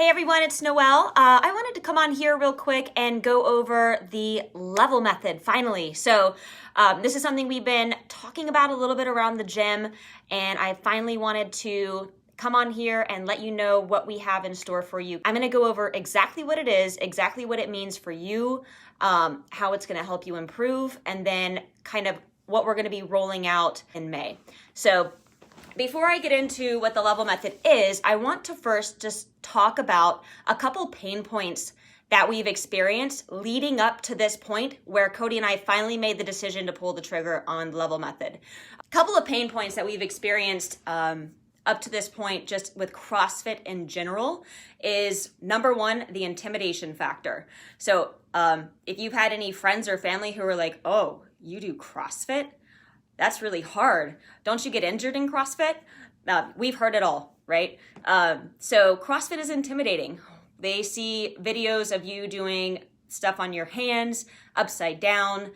Hey everyone, it's Noelle. I wanted to come on here real quick and go over the level method finally. This is something we've been talking about a little bit around the gym, and I finally wanted to come on here and let you know what we have in store for you. I'm going to go over exactly what it is, exactly what it means for you, how it's going to help you improve, and then kind of what we're going to be rolling out in May. So before I get into what the level method is, I want to first just talk about a couple pain points that we've experienced leading up to this point where Cody and I finally made the decision to pull the trigger on the level method. A couple of pain points that we've experienced up to this point just with CrossFit in general is, number one, the intimidation factor. So if you've had any friends or family who are like, oh, you do CrossFit? That's really hard. Don't you get injured in CrossFit? We've heard it all, right? So CrossFit is intimidating. They see videos of you doing stuff on your hands, upside down,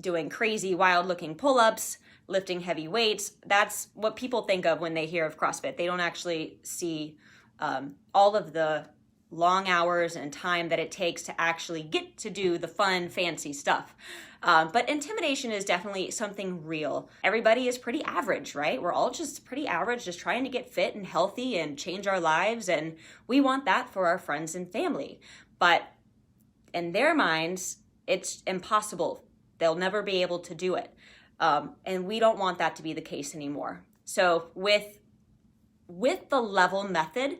doing crazy, wild-looking pull-ups, lifting heavy weights. That's what people think of when they hear of CrossFit. They don't actually see all of the long hours and time that it takes to actually get to do the fun, fancy stuff. But intimidation is definitely something real. Everybody is pretty average, right? We're all just pretty average, just trying to get fit and healthy and change our lives. And we want that for our friends and family. But in their minds, it's impossible. They'll never be able to do it. And we don't want that to be the case anymore. So with the level method,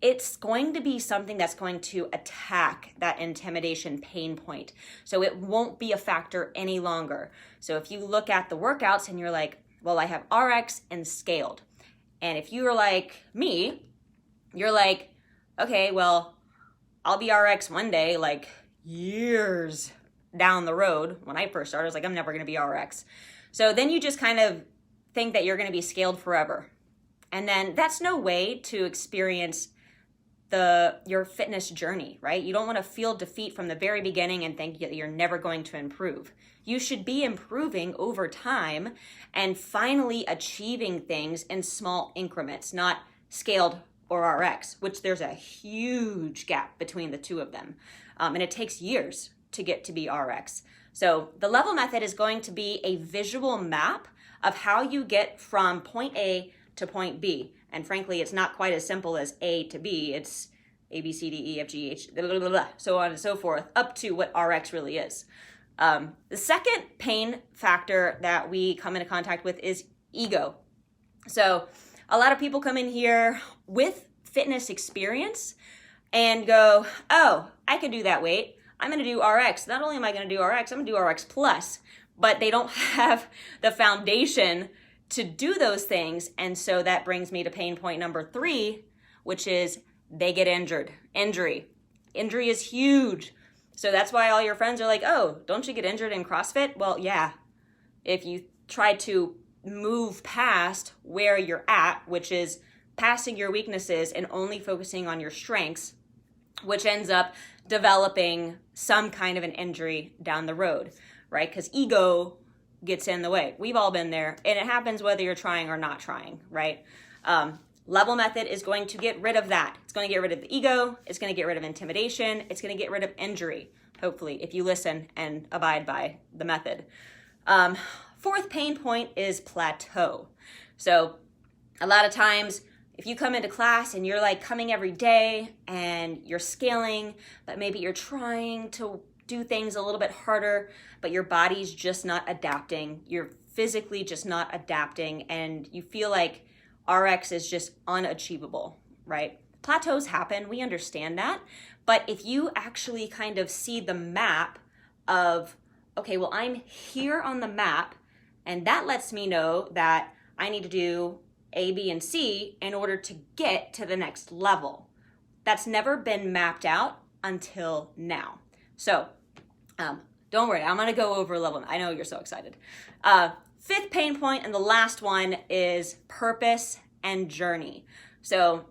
it's going to be something that's going to attack that intimidation pain point. So it won't be a factor any longer. So if you look at the workouts and you're like, well, I have RX and scaled. And if you're like me, you're like, okay, well, I'll be RX one day, like years down the road. When I first started, I was like, I'm never going to be RX. So then you just kind of think that you're going to be scaled forever. And then that's no way to experience your fitness journey, right? You don't want to feel defeat from the very beginning and think that you're never going to improve. You should be improving over time and finally achieving things in small increments, not scaled or RX, which there's a huge gap between the two of them. And it takes years to get to be RX. So the level method is going to be a visual map of how you get from point A to point B. And frankly, it's not quite as simple as A to B. It's A, B, C, D, E, F, G, H, blah, blah, blah, blah, so on and so forth, up to what RX really is. The second pain factor that we come into contact with is ego. So a lot of people come in here with fitness experience and go, oh, I can do that weight. I'm going to do RX. Not only am I going to do RX, I'm going to do RX plus. But they don't have the foundation to do those things. And so that brings me to pain point number 3, which is they get injured. Injury is huge. So that's why all your friends are like, oh, don't you get injured in CrossFit? Well, yeah. If you try to move past where you're at, which is passing your weaknesses and only focusing on your strengths, which ends up developing some kind of an injury down the road, right? Because ego gets in the way. We've all been there, and it happens whether you're trying or not trying, right? Level method is going to get rid of that. It's going to get rid of the ego. It's going to get rid of intimidation. It's going to get rid of injury, hopefully, if you listen and abide by the method. Fourth pain point is plateau. So a lot of times, if you come into class and you're like coming every day and you're scaling, but maybe you're trying to do things a little bit harder, but your body's just not adapting. You're physically just not adapting, and you feel like RX is just unachievable, right? Plateaus happen. We understand that. But if you actually kind of see the map of, okay, well, I'm here on the map, and that lets me know that I need to do A, B, and C in order to get to the next level. That's never been mapped out until now. So don't worry, I'm going to go over a level. I know you're so excited. Fifth pain point and the last one is purpose and journey. So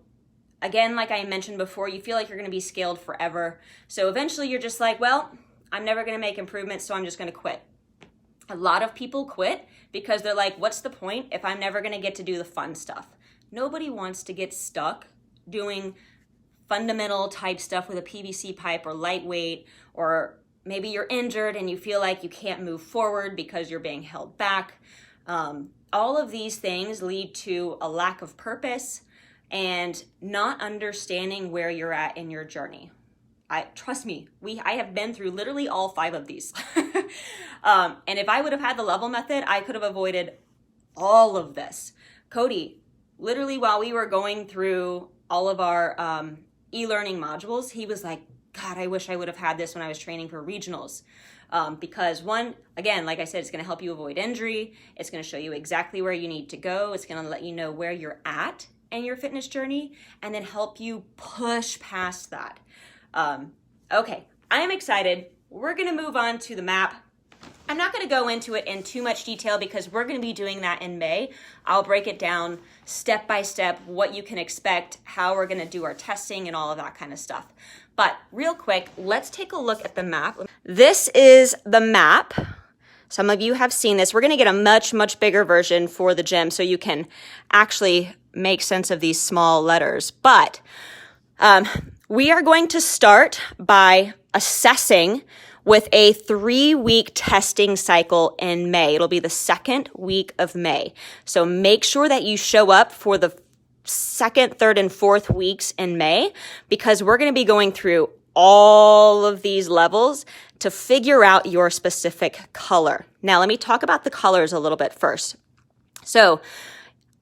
again, like I mentioned before, you feel like you're going to be scaled forever. So eventually you're just like, well, I'm never going to make improvements, so I'm just going to quit. A lot of people quit because they're like, what's the point if I'm never going to get to do the fun stuff? Nobody wants to get stuck doing fundamental type stuff with a PVC pipe or lightweight, or maybe you're injured and you feel like you can't move forward because you're being held back. All of these things lead to a lack of purpose and not understanding where you're at in your journey. Trust me, I have been through literally all 5 of these. And if I would have had the level method, I could have avoided all of this. Cody, literally while we were going through all of our e-learning modules, he was like, God, I wish I would have had this when I was training for regionals. Because one, again, like I said, it's going to help you avoid injury. It's going to show you exactly where you need to go. It's going to let you know where you're at in your fitness journey and then help you push past that. Okay, I'm excited. We're going to move on to the map. I'm not going to go into it in too much detail because we're going to be doing that in May. I'll break it down step by step, what you can expect, how we're going to do our testing and all of that kind of stuff. But real quick, let's take a look at the map. This is the map. Some of you have seen this. We're going to get a much, much bigger version for the gym so you can actually make sense of these small letters. But we are going to start by assessing with a 3-week testing cycle in May. It'll be the 2nd week of May. So make sure that you show up for the 2nd, 3rd, and 4th weeks in May, because we're going to be going through all of these levels to figure out your specific color. Now, let me talk about the colors a little bit first. So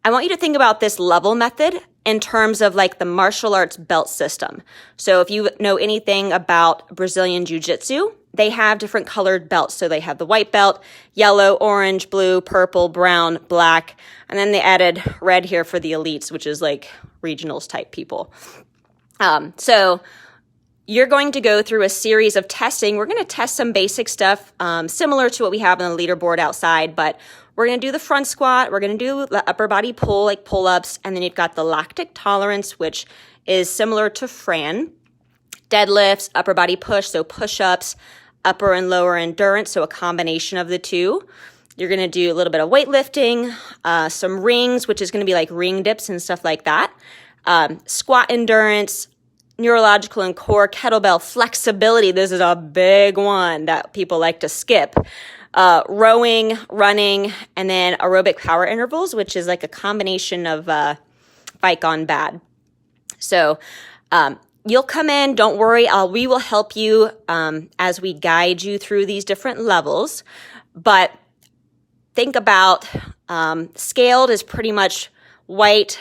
I want you to think about this level method in terms of like the martial arts belt system. So if you know anything about Brazilian Jiu-Jitsu, they have different colored belts. So they have the white belt, yellow, orange, blue, purple, brown, black, and then they added red here for the elites, which is like regionals type people. So you're going to go through a series of testing. We're going to test some basic stuff similar to what we have on the leaderboard outside, but we're going to do the front squat. We're going to do the upper body pull, like pull-ups, and then you've got the lactic tolerance, which is similar to Fran. Deadlifts, upper body push, so push-ups, upper and lower endurance, so a combination of the two. You're going to do a little bit of weightlifting, some rings, which is going to be like ring dips and stuff like that. Squat endurance, neurological and core, kettlebell flexibility. This is a big one that people like to skip. Rowing, running, and then aerobic power intervals, which is like a combination of bike on bad. So you'll come in, don't worry, we will help you as we guide you through these different levels. But think about scaled is pretty much white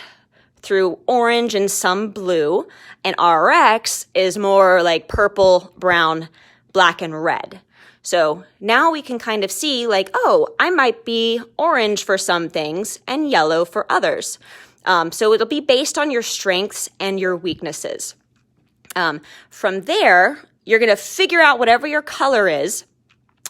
through orange and some blue, and RX is more like purple, brown, black, and red. So now we can kind of see like, oh, I might be orange for some things and yellow for others. So it'll be based on your strengths and your weaknesses. From there, you're going to figure out whatever your color is,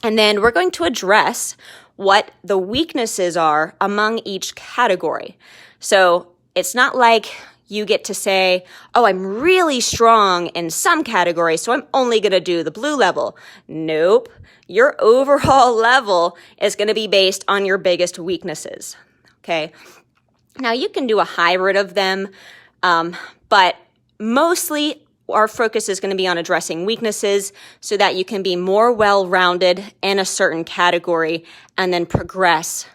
and then we're going to address what the weaknesses are among each category. So it's not like you get to say, oh, I'm really strong in some categories, so I'm only going to do the blue level. Nope. Your overall level is going to be based on your biggest weaknesses. Okay. Now you can do a hybrid of them, but mostly our focus is going to be on addressing weaknesses so that you can be more well-rounded in a certain category and then progress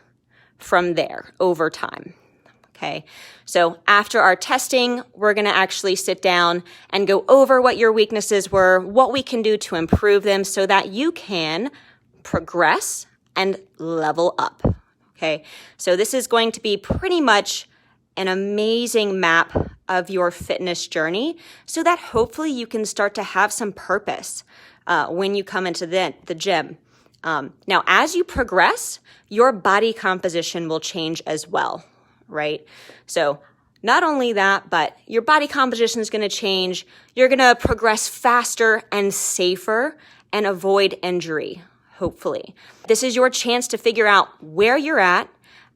from there over time. Okay, so after our testing, we're going to actually sit down and go over what your weaknesses were, what we can do to improve them so that you can progress and level up. Okay, so this is going to be pretty much an amazing map of your fitness journey so that hopefully you can start to have some purpose when you come into the gym. Now, as you progress, your body composition will change as well. Right? So not only that, but your body composition is going to change. You're going to progress faster and safer and avoid injury, hopefully. This is your chance to figure out where you're at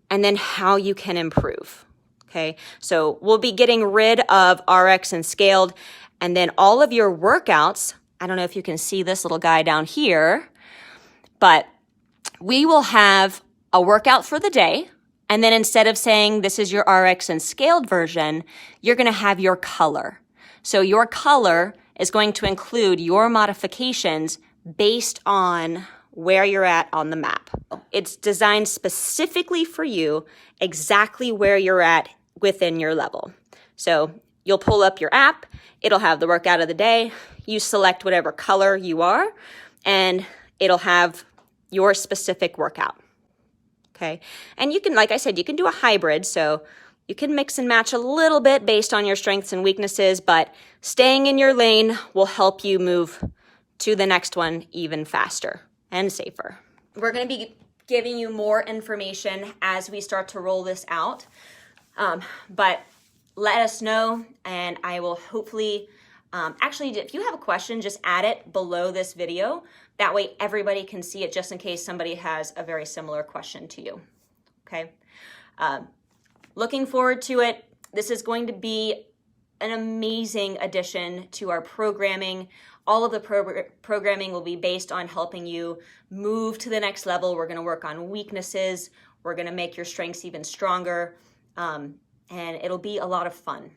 and then how you can improve. Okay? So we'll be getting rid of RX and scaled, and then all of your workouts, I don't know if you can see this little guy down here, but we will have a workout for the day. And then instead of saying this is your RX and scaled version, you're going to have your color. So your color is going to include your modifications based on where you're at on the map. It's designed specifically for you, exactly where you're at within your level. So you'll pull up your app, it'll have the workout of the day, you select whatever color you are, and it'll have your specific workout. Okay, and you can, like I said, you can do a hybrid, so you can mix and match a little bit based on your strengths and weaknesses, but staying in your lane will help you move to the next one even faster and safer. We're going to be giving you more information as we start to roll this out, but let us know, and I will hopefully, actually, if you have a question, just add it below this video. That way everybody can see it, just in case somebody has a very similar question to you, okay? Looking forward to it. This is going to be an amazing addition to our programming. All of the programming will be based on helping you move to the next level. We're going to work on weaknesses. We're going to make your strengths even stronger, and it'll be a lot of fun.